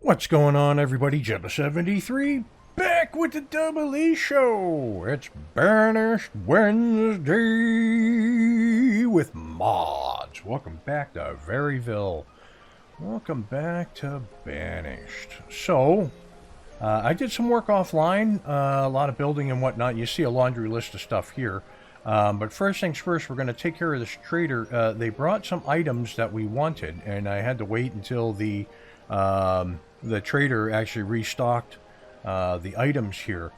What's going on, everybody? Jebba73 back with the DoubleEShow. It's Banished Wednesday with mods. Welcome back to Veryville. Welcome back to Banished. So, I did some work offline, a lot of building and whatnot. You see a laundry list of stuff here. But first things first, we're going to take care of this trader. They brought some items that we wanted, and I had to wait until the trader actually restocked the items here.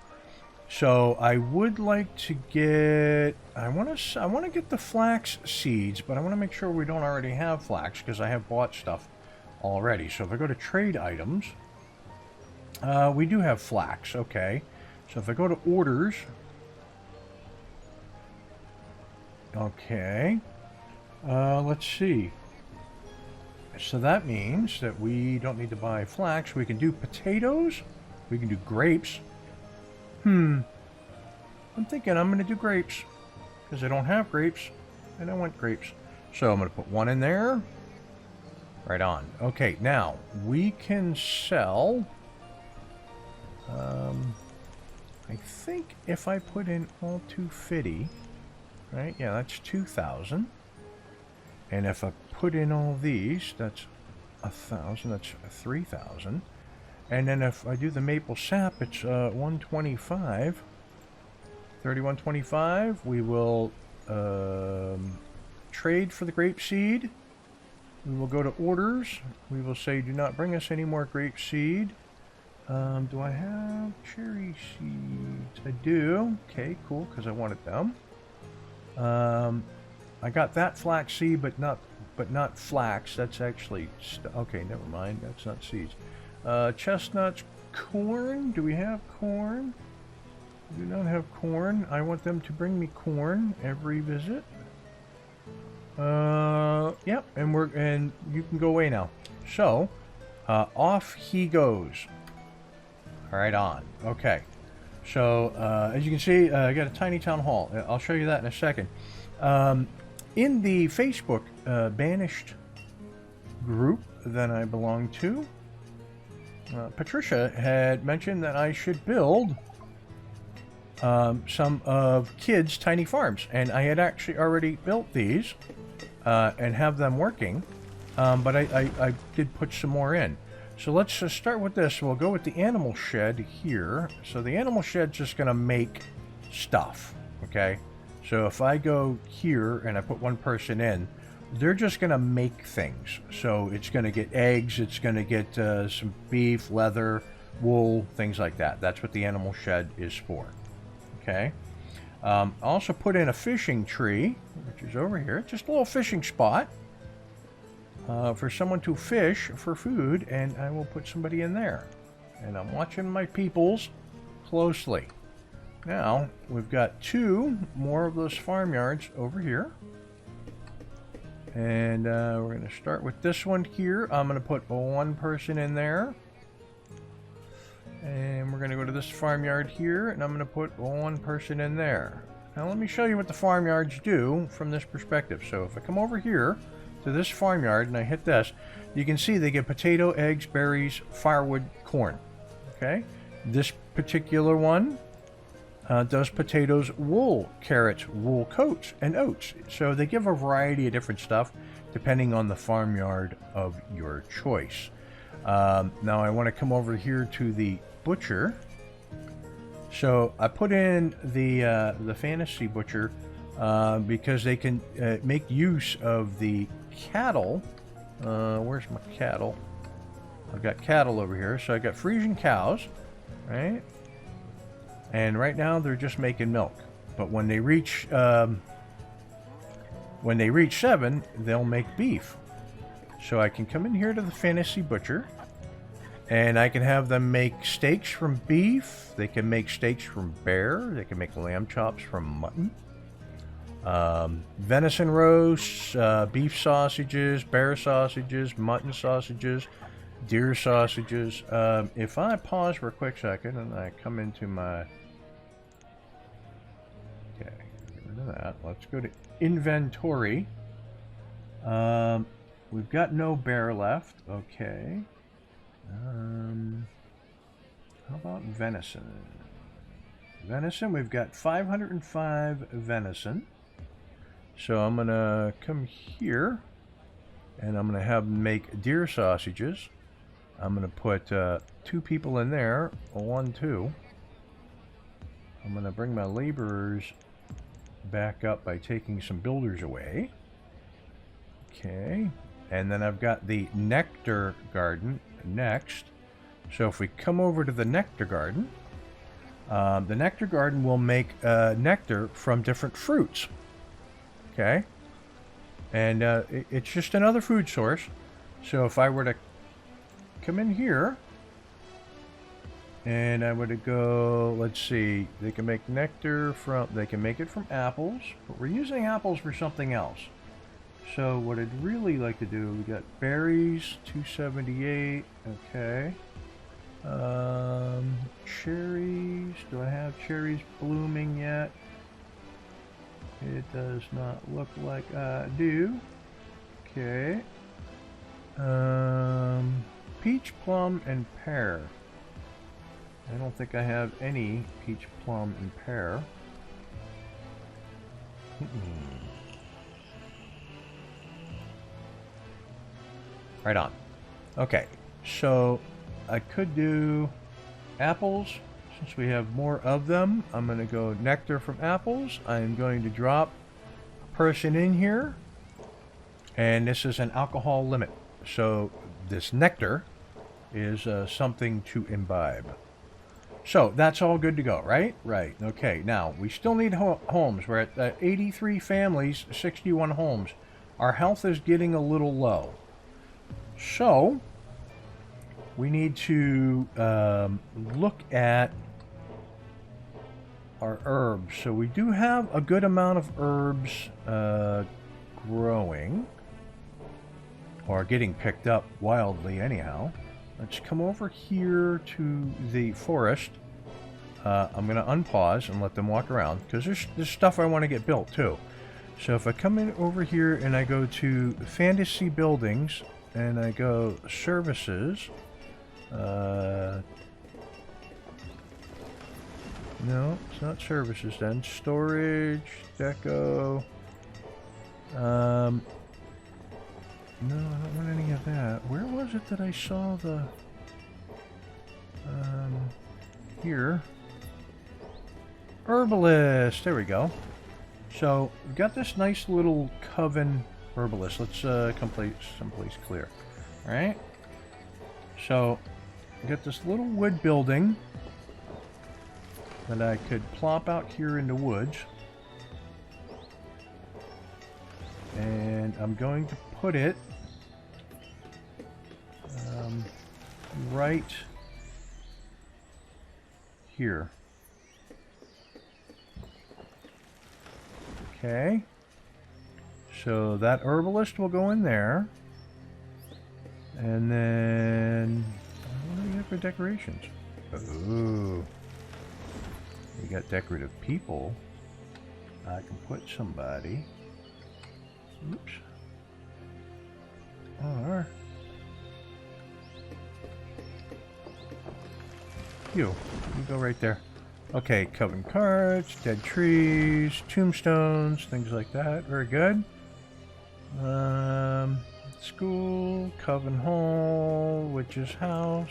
So I would like to get, I want to get the flax seeds, but I want to make sure we don't already have flax because I have bought stuff already. So if I go to trade items, we do have flax. Okay. So if I go to orders, okay, let's see. So that means that we don't need to buy flax. We can do potatoes. We can do grapes. I'm thinking I'm going to do grapes because I don't have grapes and I want grapes. So I'm going to put one in there. Right on. Okay, now we can sell. I think if I put in all 250, right? Yeah, that's 2,000. And if I put in all these, that's 1,000, that's 3,000. And then if I do the maple sap, it's 125. 3125. We will trade for the grape seed. We will go to orders. We will say, do not bring us any more grape seed. Do I have cherry seeds? I do. Okay, cool, because I wanted them. I got that flax seed, but not flax. That's actually okay. Never mind. That's not seeds. Chestnuts, corn. Do we have corn? We do not have corn. I want them to bring me corn every visit. Yep. And you can go away now. So, off he goes. Right on. Okay. So as you can see, I got a tiny town hall. I'll show you that in a second. In the Facebook Banished group that I belong to, Patricia had mentioned that I should build some of kids' tiny farms, and I had actually already built these and have them working, but I did put some more in. So let's start with this. We'll go with the animal shed here. So the animal shed's just going to make stuff, okay? So if I go here and I put one person in, they're just going to make things. So it's going to get eggs, it's going to get some beef, leather, wool, things like that. That's what the animal shed is for. Okay. I also put in a fishing tree, which is over here. Just a little fishing spot for someone to fish for food, and I will put somebody in there. And I'm watching my peoples closely. Now, we've got 2 more of those farmyards over here. And we're going to start with this one here. I'm going to put 1 person in there. And we're going to go to this farmyard here, and I'm going to put 1 person in there. Now, let me show you what the farmyards do from this perspective. So, if I come over here to this farmyard and I hit this, you can see they get potato, eggs, berries, firewood, corn. Okay? This particular one does potatoes, wool, carrots, wool coats, and oats. So they give a variety of different stuff depending on the farmyard of your choice. Now I want to come over here to the butcher. So I put in the fantasy butcher because they can make use of the cattle. Where's my cattle? I've got cattle over here. So I got Frisian cows, right? And right now they're just making milk, but when they reach 7, they'll make beef. So I can come in here to the fantasy butcher, and I can have them make steaks from beef. They can make steaks from bear. They can make lamb chops from mutton, venison roasts, beef sausages, bear sausages, mutton sausages, deer sausages. If I pause for a quick second and I come into my... Okay, get rid of that. Let's go to inventory. We've got no bear left. Okay. about venison? Venison, we've got 505 venison. So I'm going to come here, and I'm going to have them make deer sausages. I'm going to put 2 people in there, 1, 2. I'm going to bring my laborers back up by taking some builders away. Okay, and then I've got the Nectar Garden next. So if we come over to the Nectar Garden, the Nectar Garden will make nectar from different fruits. Okay, and it's just another food source. So if I were to come in here, and I were to go, let's see, they can make nectar from, they can make it from apples, but we're using apples for something else. So what I'd really like to do, we got berries, 278, okay. Cherries, do I have cherries blooming yet? It does not look like I do. Okay. Peach, plum, and pear. I don't think I have any peach, plum, and pear. Right on. Okay, so I could do apples. Since we have more of them, I'm going to go nectar from apples. I'm going to drop a person in here. And this is an alcohol limit. So this nectar is something to imbibe. So that's all good to go, right? Right. Okay, now we still need homes. We're at 83 families, 61 homes. Our health is getting a little low. So we need to look at our herbs. So we do have a good amount of herbs growing, or getting picked up wildly anyhow. Let's come over here to the forest. I'm going to unpause and let them walk around, because there's stuff I want to get built too. So if I come in over here and I go to fantasy buildings and I go services, no, it's not services then. Storage, deco. No, I don't want any of that. Where was it that I saw the... here. Herbalist! There we go. So, we've got this nice little coven herbalist. Let's complete someplace clear. Alright? So, we got this little wood building that I could plop out here in the woods. And I'm going to put it right here. Okay. So that herbalist will go in there. And then... what do we have for decorations? Oh. We got decorative people. I can put somebody... oops. Or... you go right there. Okay, coven cards, dead trees, tombstones, things like that. Very good. School, coven hall, witch's house.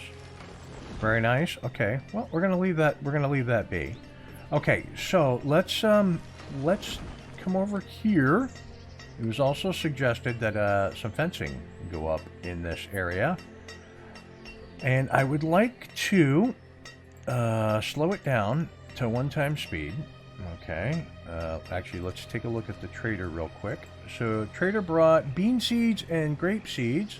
Very nice. Okay, well, we're gonna leave that. We're gonna leave that be. Okay, so let's come over here. It was also suggested that some fencing go up in this area, and I would like to slow it down to 1x speed. Okay. Actually, let's take a look at the trader real quick. So, trader brought bean seeds and grape seeds.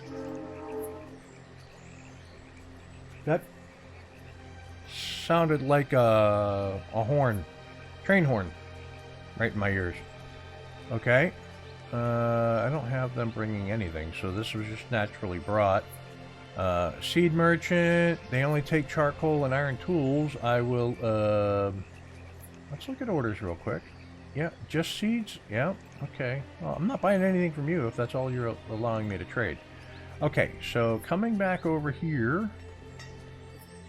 That sounded like a horn. Train horn. Right in my ears. Okay. I don't have them bringing anything, so this was just naturally brought. Seed merchant, they only take charcoal and iron tools. I will, let's look at orders real quick. Yeah, just seeds? Yeah, okay. Well, I'm not buying anything from you if that's all you're allowing me to trade. Okay, so coming back over here,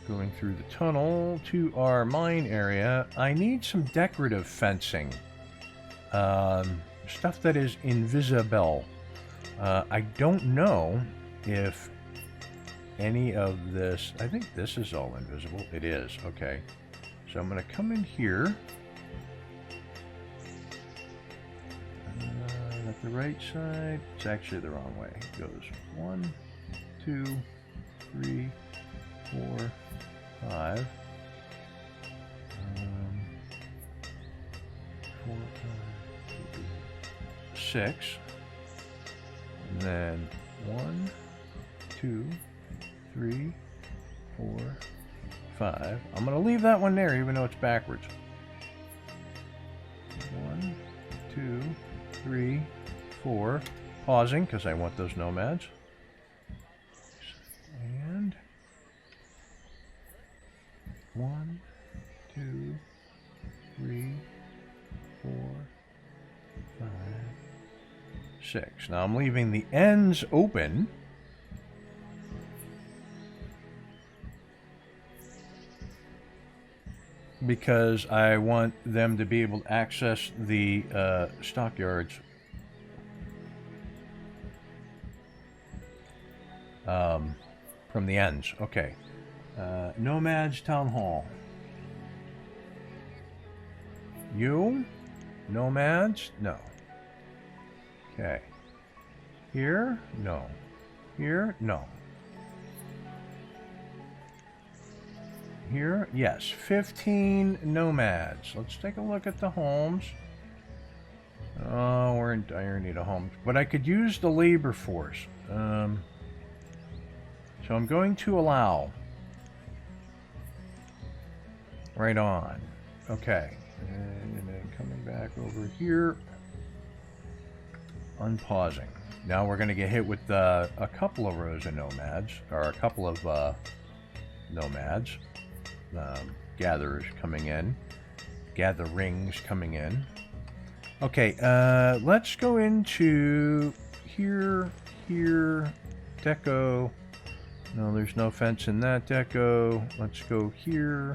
going through the tunnel to our mine area. I need some decorative fencing. Stuff that is invisible. I don't know if any of this... I think this is all invisible. It is. Okay. So I'm going to come in here. At the right side. It's actually the wrong way. It goes 1, 2, 3, 4, 5. 4, 5, 6. And then 1, 2, 3, 4, 5. I'm going to leave that one there even though it's backwards. 1, 2, 3, 4. Pausing because I want those nomads. And 1, 2, 3, 4, 5, 6. Now I'm leaving the ends open. Because I want them to be able to access the stockyards from the ends. Okay. Nomads Town Hall. You? Nomads? No. Okay. Here? No. Here? No. Here? Yes. 15 nomads. Let's take a look at the homes. Oh, we're in dire need of homes. But I could use the labor force. So I'm going to allow. Right on. Okay. And then coming back over here. Unpausing. Now we're going to get hit with a couple of rows of nomads. Or a couple of nomads. Gatherers coming in. Gatherings coming in. Okay, let's go into here, deco. No, there's no fence in that deco. Let's go here,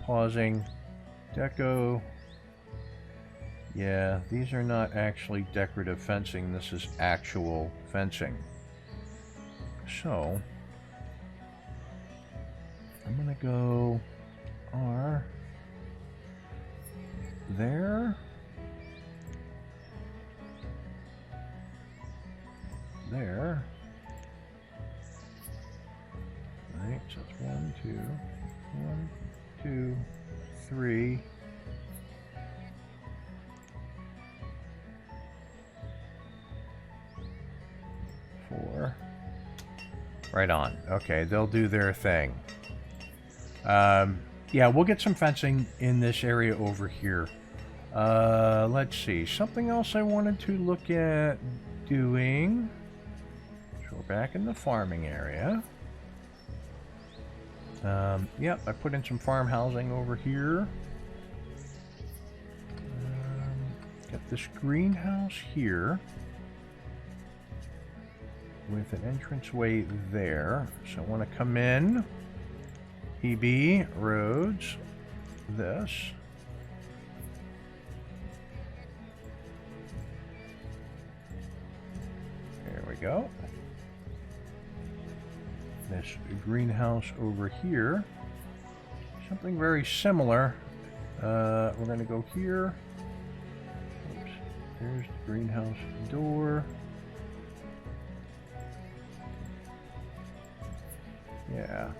pausing, deco. Yeah, these are not actually decorative fencing. This is actual fencing. So, I'm going to go R there, there. Right, so it's 1, 2, 3. Four. Right on. Okay, they'll do their thing. Yeah, we'll get some fencing in this area over here. Let's see. Something else I wanted to look at doing. So we're back in the farming area. Yep, I put in some farm housing over here. Got this greenhouse here. With an entranceway there. So I want to come in. EB, roads, this. There we go. This greenhouse over here. Something very similar. We're going to go here. Oops. There's the greenhouse door. Yeah.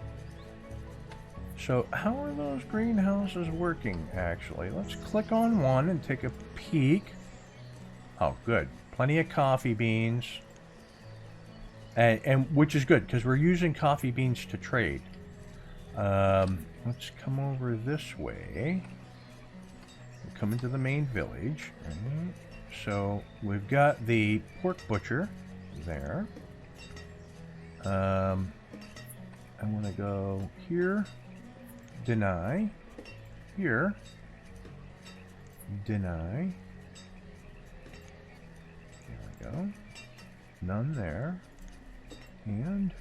So how are those greenhouses working, actually? Let's click on one and take a peek. Oh, good. Plenty of coffee beans. And which is good, because we're using coffee beans to trade. Let's come over this way. We'll come into the main village. Right. So we've got the pork butcher there. I want to go here. Deny. Here. Deny. There we go. None there. And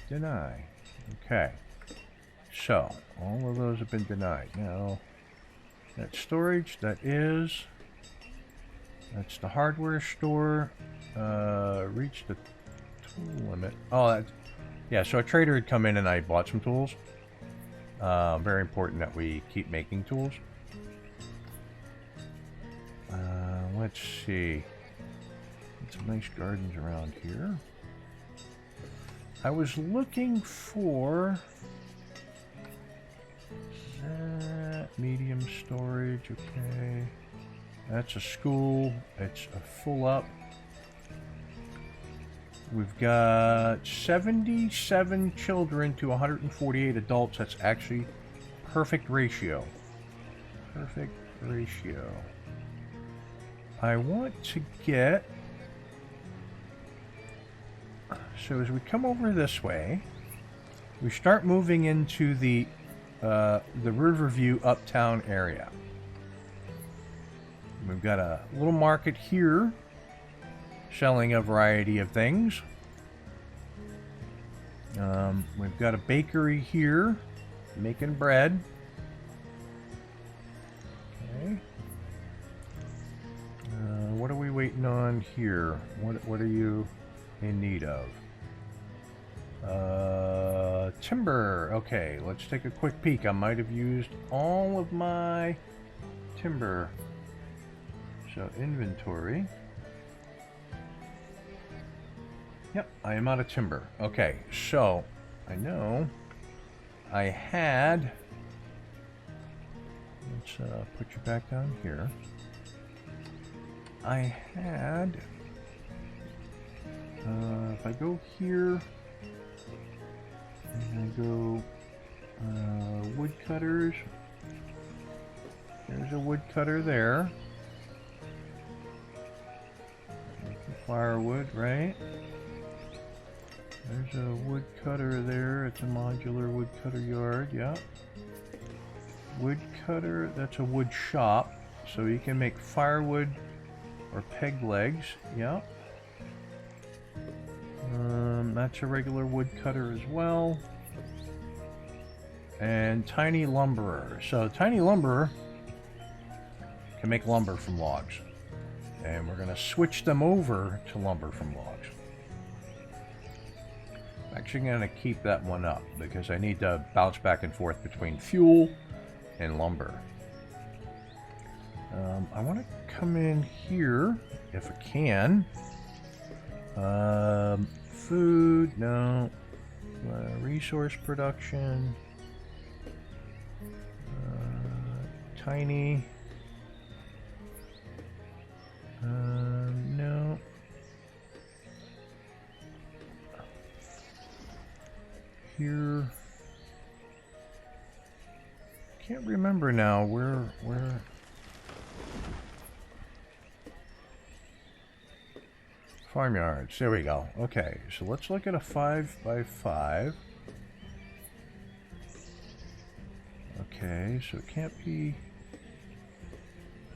deny. Okay. So, all of those have been denied. Now, that storage, that's the hardware store. Reach the tool limit. Oh, yeah, so a trader had come in and I bought some tools. Very important that we keep making tools. Let's see. Some nice gardens around here. I was looking for medium storage. Okay, that's a school. It's a full up. We've got 77 children to 148 adults. That's actually perfect ratio. Perfect ratio. I want to get... So as we come over this way, we start moving into the Riverview uptown area. We've got a little market here selling a variety of things. We've got a bakery here making bread. Okay. What are we waiting on here? What are you in need of? Timber. Okay, let's take a quick peek. I might have used all of my timber. So inventory. Yep, I am out of timber. Okay, so I know I had... Let's put you back down here. I had... if I go here, and I go wood cutters, there's a wood cutter there. Firewood, right? There's a wood cutter there. It's a modular wood cutter yard, yeah. Wood cutter, that's a wood shop. So you can make firewood or peg legs, yeah. That's a regular wood cutter as well. And tiny lumberer. So tiny lumberer can make lumber from logs. And we're going to switch them over to lumber from logs. I'm actually going to keep that one up because I need to bounce back and forth between fuel and lumber. I want to come in here if I can. Food, no. Resource production. Tiny. No. Here. Can't remember now where. Farmyards. There we go. Okay, so let's look at a 5x5. Okay, so it can't be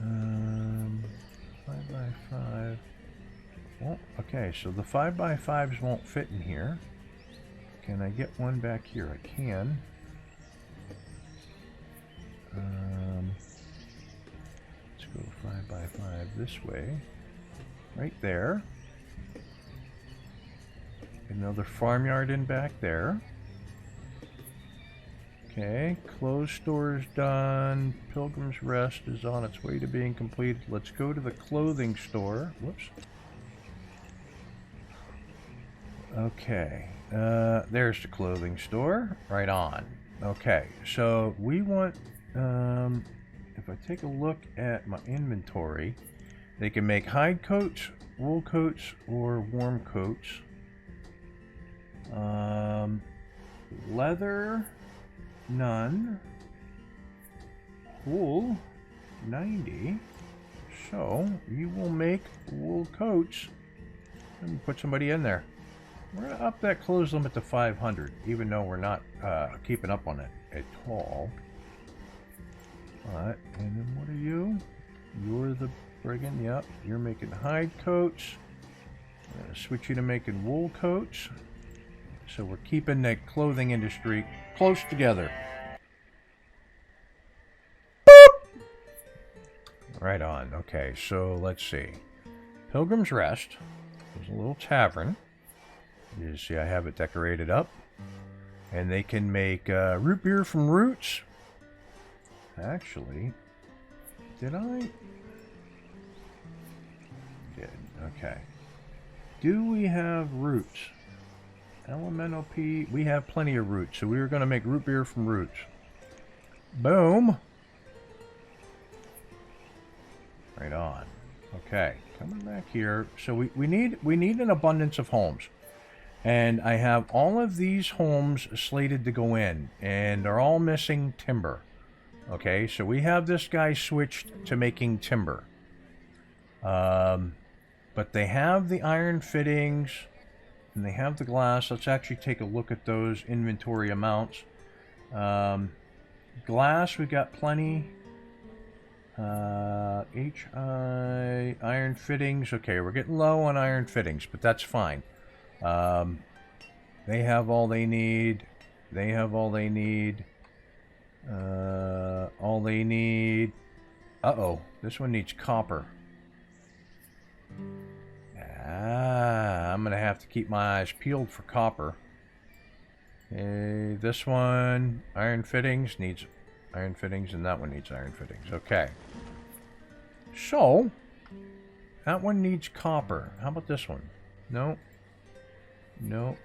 5x5. Well, okay, so the 5x5s won't fit in here. Can I get one back here? I can. Let's go 5x5 this way. Right there. Another farmyard in back there. Okay, clothes store is done. Pilgrim's Rest is on its way to being completed. Let's go to the clothing store. Whoops. Okay, there's the clothing store. Right on. Okay, so we want, if I take a look at my inventory, they can make hide coats, wool coats, or warm coats. Leather, none. Wool, 90. So you will make wool coats. Let me put somebody in there. We're gonna up that clothes limit to 500, even though we're not keeping up on it at all. But, and then what are you? You're the brigand. Yep, you're making hide coats. I'm gonna switch you to making wool coats. So we're keeping the clothing industry close together. Right on. Okay, so let's see. Pilgrim's Rest. There's a little tavern. You see I have it decorated up. And they can make root beer from roots. Actually, did I? Did. Okay. Do we have roots? Elemental P. We have plenty of roots. So we were going to make root beer from roots. Boom. Right on. Okay. Coming back here. So we need an abundance of homes. And I have all of these homes slated to go in. And they're all missing timber. Okay. So we have this guy switched to making timber. But they have the iron fittings. And they have the glass. Let's actually take a look at those inventory amounts. Glass, we got plenty. HI, iron fittings. Okay, we're getting low on iron fittings, but that's fine. They have all they need. They have all they need. All they need. Uh-oh, this one needs copper. I'm going to have to keep my eyes peeled for copper. Okay, this one, iron fittings, needs iron fittings, and that one needs iron fittings. Okay. So, that one needs copper. How about this one? No. No.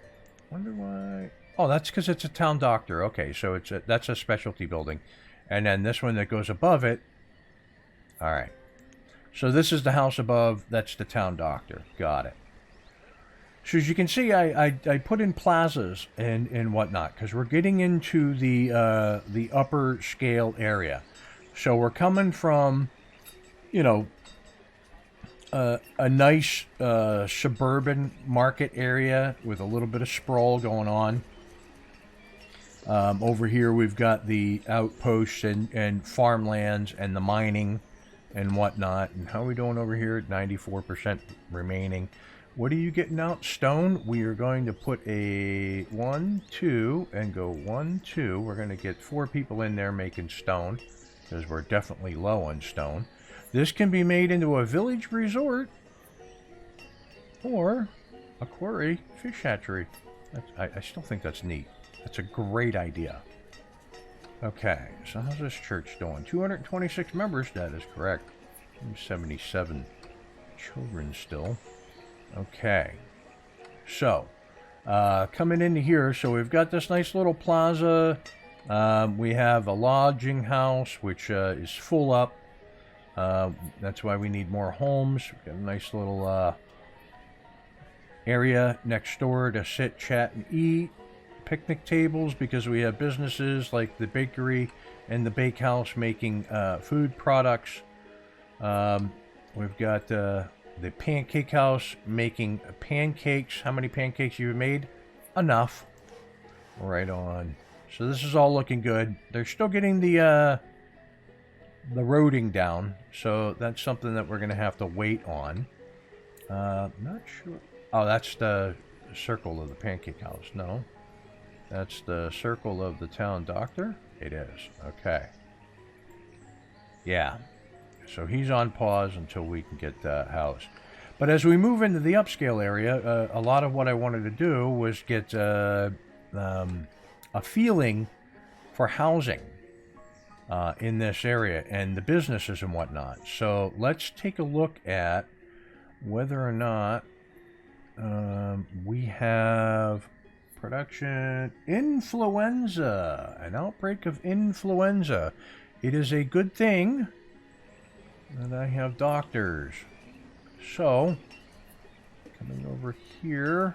Wonder why. Oh, that's because it's a town doctor. Okay, so that's a specialty building. And then this one that goes above it. All right. So this is the house above. That's the town doctor. Got it. So as you can see, I put in plazas and whatnot because we're getting into the upper scale area. So we're coming from, you know, a nice suburban market area with a little bit of sprawl going on. Over here we've got the outposts and farmlands and the mining and whatnot. And how are we doing over here at 94% remaining? What are you getting out? Stone. We are going to put a 1, 2 and go 1, 2. We're going to get 4 people in there making stone because we're definitely low on stone. This can be made into a village resort or a quarry fish hatchery. I still think that's neat. That's a great idea. Okay, so how's this church doing? 226 members, that is correct. 77 children still. Okay, so coming into here, so we've got this nice little plaza. We have a lodging house, which is full up. That's why we need more homes. We've got a nice little area next door to sit, chat, and eat. Picnic tables because we have businesses like the bakery and the bakehouse making food products. We've got the pancake house making pancakes. How many pancakes you've made? Enough. Right on. So this is all looking good. They're still getting the roading down, so that's something that we're going to have to wait on. Not sure. Oh, that's the circle of the pancake house. No. That's the circle of the town doctor? It is. Okay. Yeah. So he's on pause until we can get the house. But as we move into the upscale area, a lot of what I wanted to do was get a feeling for housing in this area and the businesses and whatnot. So let's take a look at whether or not we have... Production influenza, an outbreak of influenza. It is a good thing that I have doctors. So, coming over here,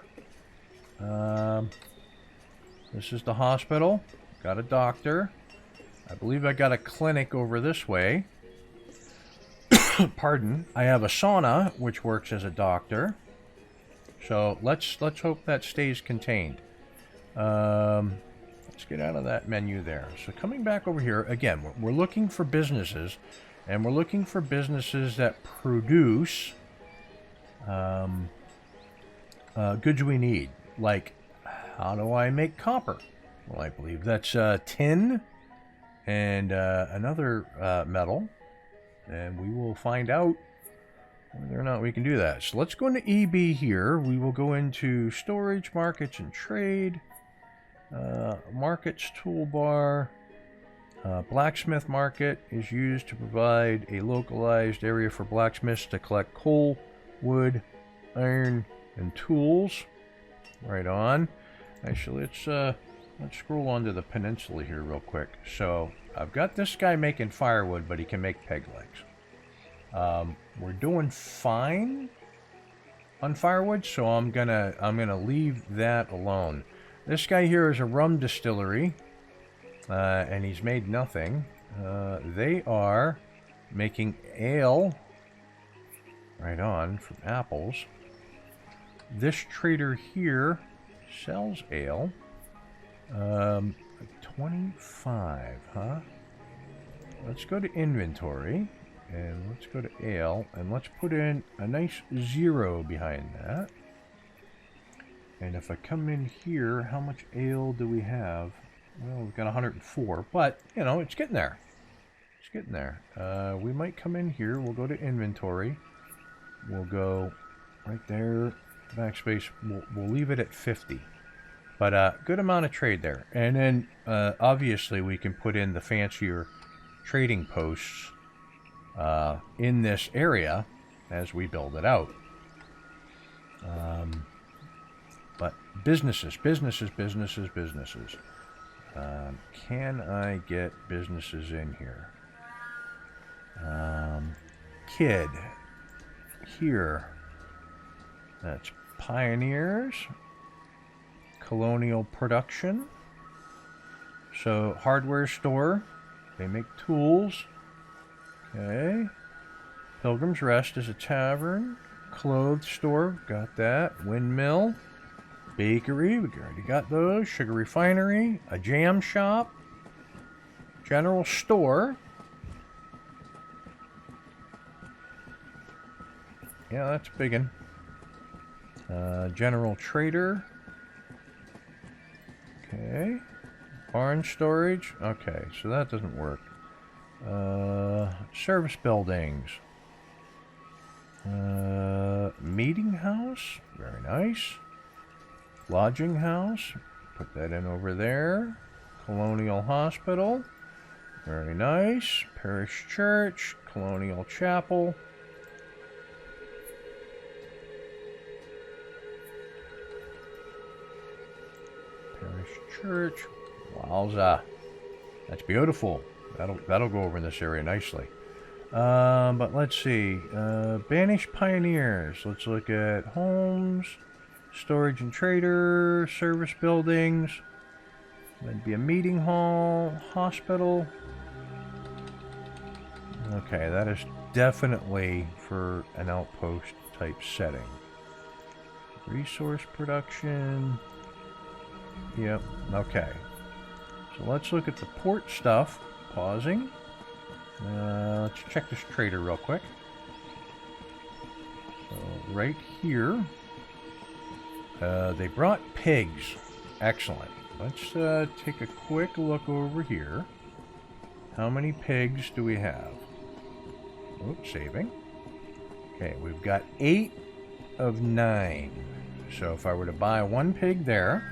this is the hospital. Got a doctor. I believe I got a clinic over this way. Pardon. I have a sauna, which works as a doctor. So let's hope that stays contained. Let's get out of that menu there. So coming back over here, again, we're looking for businesses, and we're looking for businesses that produce goods we need. Like, how do I make copper? Well, I believe that's tin and another metal. And we will find out whether or not we can do that. So let's go into EB here. We will go into storage, markets, and trade. Markets toolbar. Blacksmith market is used to provide a localized area for blacksmiths to collect coal, wood, iron, and tools. Right on. Actually, let's scroll onto the peninsula here real quick. So I've got this guy making firewood, but he can make peg legs. We're doing fine on firewood, so I'm gonna leave that alone. This guy here is a rum distillery, and he's made nothing. They are making ale. Right on, from apples. This trader here sells ale. 25, huh? Let's go to inventory, and let's go to ale, and let's put in a nice 0 behind that. And if I come in here, how much ale do we have? Well, we've got 104, but, you know, it's getting there. It's getting there. We might come in here, we'll go to inventory. We'll go right there, backspace, we'll leave it at 50. But good amount of trade there. And then, obviously, we can put in the fancier trading posts in this area as we build it out. But businesses. Can I get businesses in here? Kid. Here. That's pioneers. Colonial production. So, hardware store. They make tools. Okay. Pilgrim's Rest is a tavern. Clothes store. Got that. Windmill. Bakery. We already got those. Sugar refinery. A jam shop. General store. Yeah, that's a big one. General trader. Okay. Barn storage. Okay, so that doesn't work. Service buildings. Meeting house. Very nice. Lodging house. Put that in over there. Colonial hospital. Very nice. Parish church. Colonial chapel. Parish church. Wowza. That's beautiful. That'll go over in this area nicely. But let's see. Banished pioneers. Let's look at homes, storage and trader, service buildings. That'd be a meeting hall, hospital. Okay, that is definitely for an outpost type setting. Resource production. Yep, okay. So let's look at the port stuff. Pausing. Let's check this trader real quick. So right here, they brought pigs. Excellent. Let's take a quick look over here. How many pigs do we have? Oops, saving. Okay, we've got 8 of 9. So if I were to buy 1 pig there,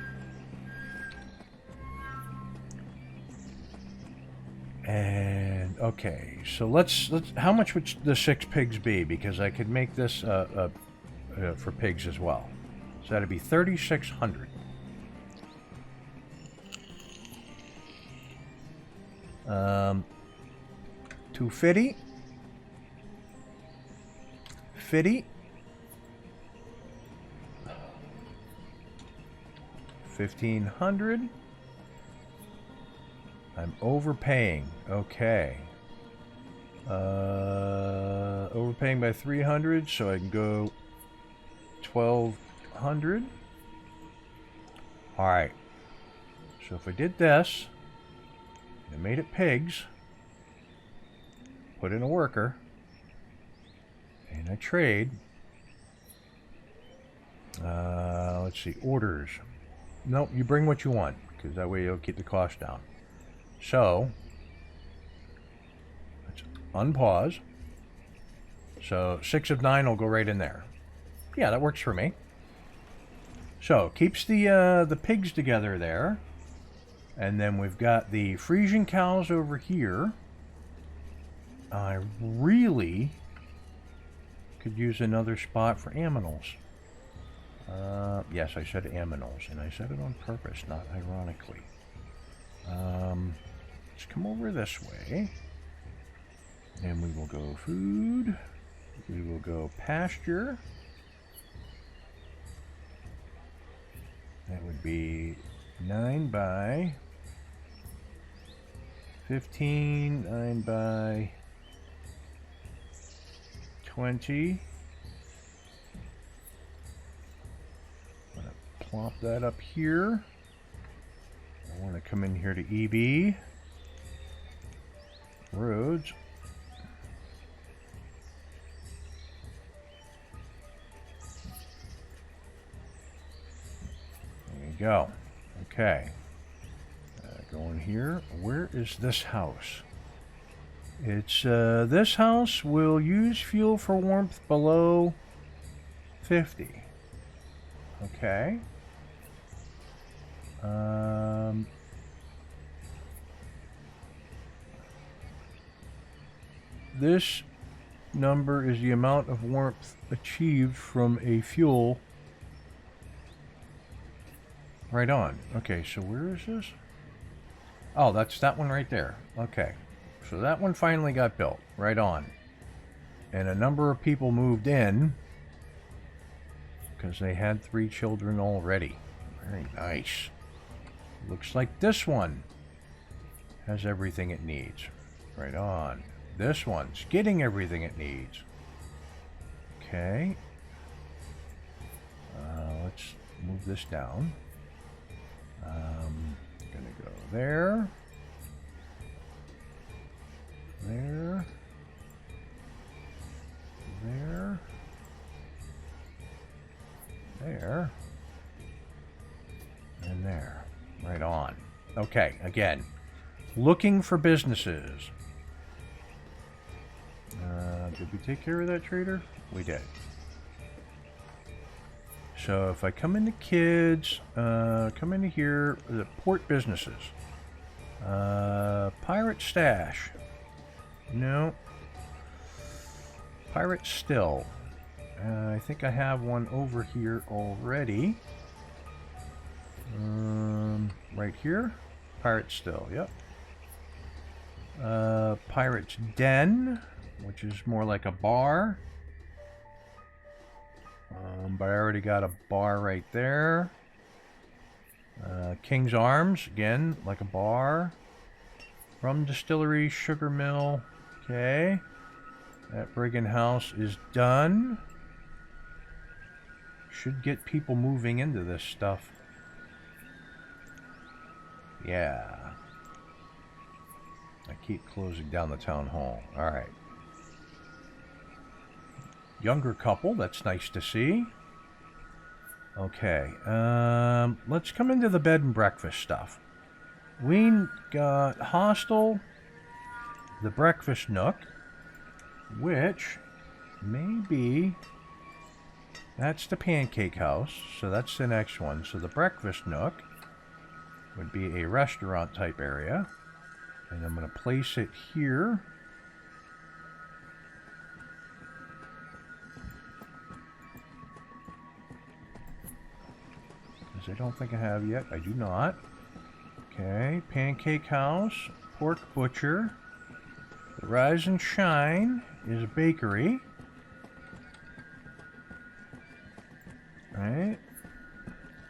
and okay, so let's how much would the 6 pigs be? Because I could make this for pigs as well. So that'd be 3,600. 250. 50. 1,500. I'm overpaying. Okay. Overpaying by 300, so I can go 1,200. Alright. So if I did this, and made it pigs, put in a worker, and I trade. Let's see, orders. Nope, you bring what you want, because that way you'll keep the cost down. So, let's unpause. So 6 of 9 will go right in there. Yeah, that works for me. So, keeps the pigs together there. And then we've got the Frisian cows over here. I really could use another spot for aminals. Yes, I said aminals, and I said it on purpose, not ironically. Let's come over this way. And we will go food. We will go pasture. That would be 9 by 15, 9 by 20. I'm going to plop that up here. I want to come in here to EB. Roads. There you go. Okay. Going here. Where is this house? It's, this house will use fuel for warmth below 50. Okay. This number is the amount of warmth achieved from a fuel. Right on. Okay, so where is this? Oh, that's that one right there. Okay. So that one finally got built. Right on. And a number of people moved in because they had 3 children already. Very nice. Looks like this one has everything it needs. Right on. This one's getting everything it needs. Okay. Let's move this down. Gonna go there. There. There. There. And there. Right on. Okay, again. Looking for businesses. Did we take care of that trader? We did. So if I come into kids, come into here, the port businesses. Pirate stash. No. Pirate still. I think I have one over here already. Right here. Pirate still, yep. Pirate's den, which is more like a bar. But I already got a bar right there. King's Arms, again, like a bar. Rum Distillery, Sugar Mill. Okay. That Brigand House is done. Should get people moving into this stuff. Yeah. I keep closing down the town hall. Alright. Younger couple, that's nice to see. Okay, let's come into the bed and breakfast stuff. We got hostel, the breakfast nook, which may be, that's the pancake house, so that's the next one. So the breakfast nook would be a restaurant type area, and I'm going to place it here. I don't think I have yet. I do not. Okay, pancake house, pork butcher. The Rise and Shine is a bakery. Alright.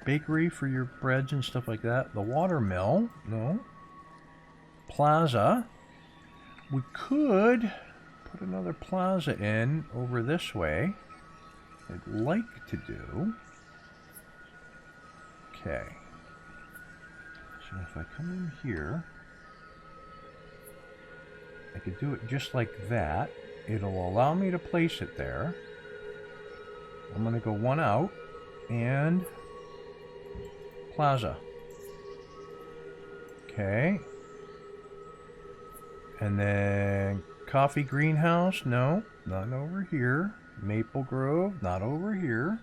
Bakery for your breads and stuff like that. The watermill, no. Plaza. We could put another plaza in over this way. I'd like to do. Okay, so if I come in here, I could do it just like that. It'll allow me to place it there. I'm going to go one out and plaza. Okay. And then coffee greenhouse, no, not over here. Maple Grove, not over here.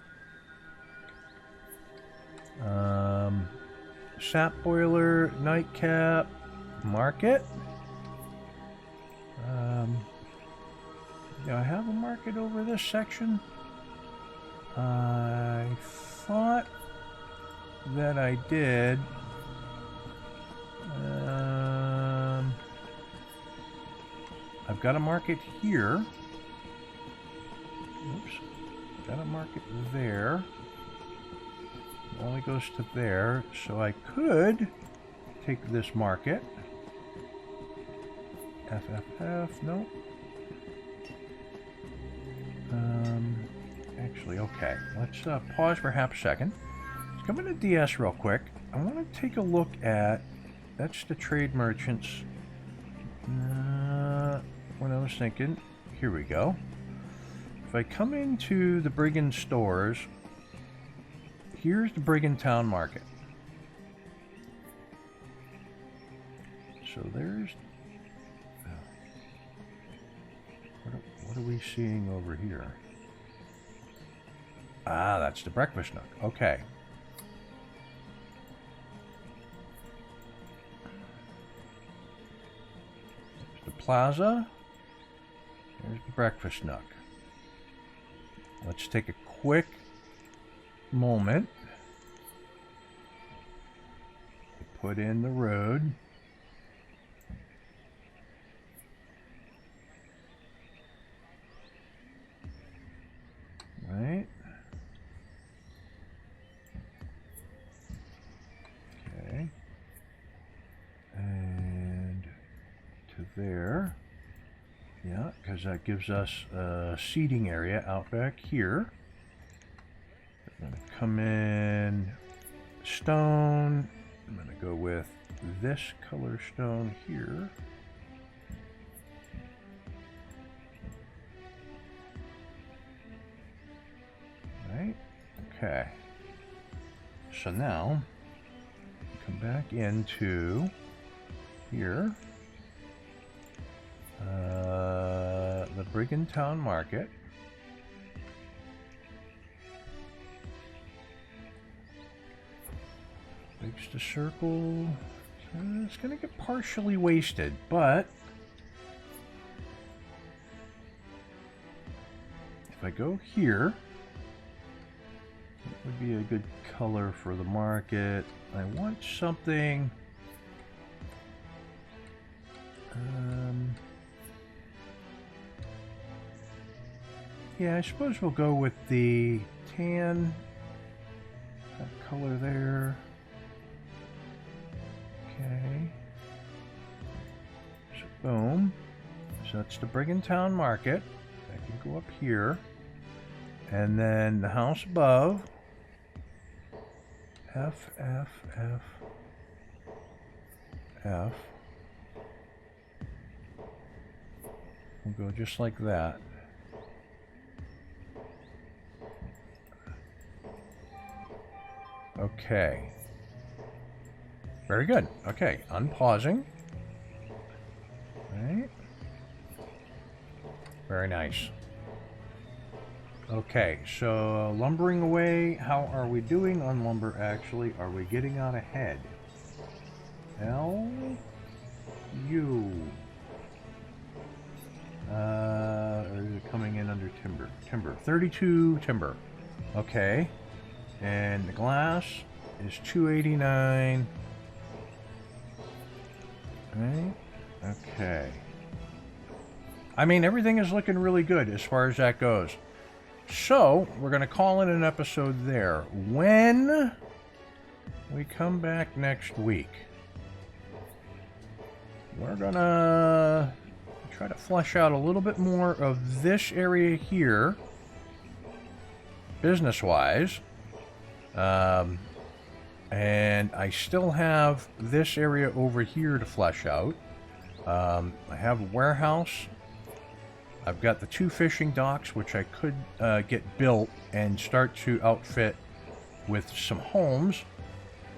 Sap boiler, nightcap, market. Do I have a market over this section? I thought that I did. I've got a market here. Oops. Got a market there. It only goes to there, so I could take this market. FFF, nope. Actually, okay. Let's pause for half a second. Let's come into DS real quick. I want to take a look at... That's the trade merchants. What I was thinking. Here we go. If I come into the Brigand stores, here's the Brigand Town Market. So there's... What are we seeing over here? Ah, that's the breakfast nook. Okay. There's the plaza. There's the breakfast nook. Let's take a quick moment to put in the road. Right. Okay. And to there. Yeah, because that gives us a seating area out back here. I'm going to come in stone. I'm going to go with this color stone here. Right? Okay. So now, come back into here. The Brigand Town Market. Makes the circle. It's going to get partially wasted, but if I go here, it would be a good color for the market. I want something. Yeah, I suppose we'll go with the tan, that color there. Okay. So boom. So that's the Brigand Town Market. I can go up here. And then the house above. F, F, F, F. We'll go just like that. Okay. Very good. Okay, unpausing. Right. Very nice. Okay, so lumbering away. How are we doing on lumber, actually? Are we getting out ahead? L, U. Or is it coming in under timber? Timber. 32 timber. Okay. And the glass is 289. Right? Okay. I mean, everything is looking really good as far as that goes. So, we're going to call it an episode there. When we come back next week, we're going to try to flesh out a little bit more of this area here, business-wise. And I still have this area over here to flesh out. I have a warehouse. I've got the 2 fishing docks, which I could get built and start to outfit with some homes.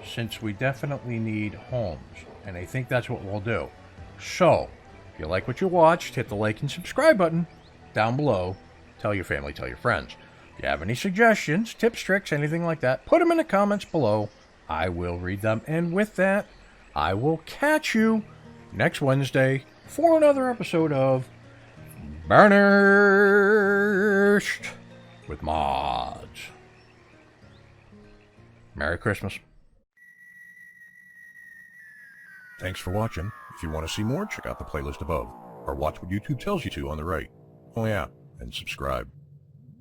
since we definitely need homes, and I think that's what we'll do. So, if you like what you watched, hit the like and subscribe button down below. Tell your family, tell your friends. If you have any suggestions, tips, tricks, anything like that, put them in the comments below. I will read them, and with that, I will catch you next Wednesday for another episode of Banished with Mods. Merry Christmas. Thanks for watching. If you want to see more, check out the playlist above, or watch what YouTube tells you to on the right. Oh yeah, and subscribe.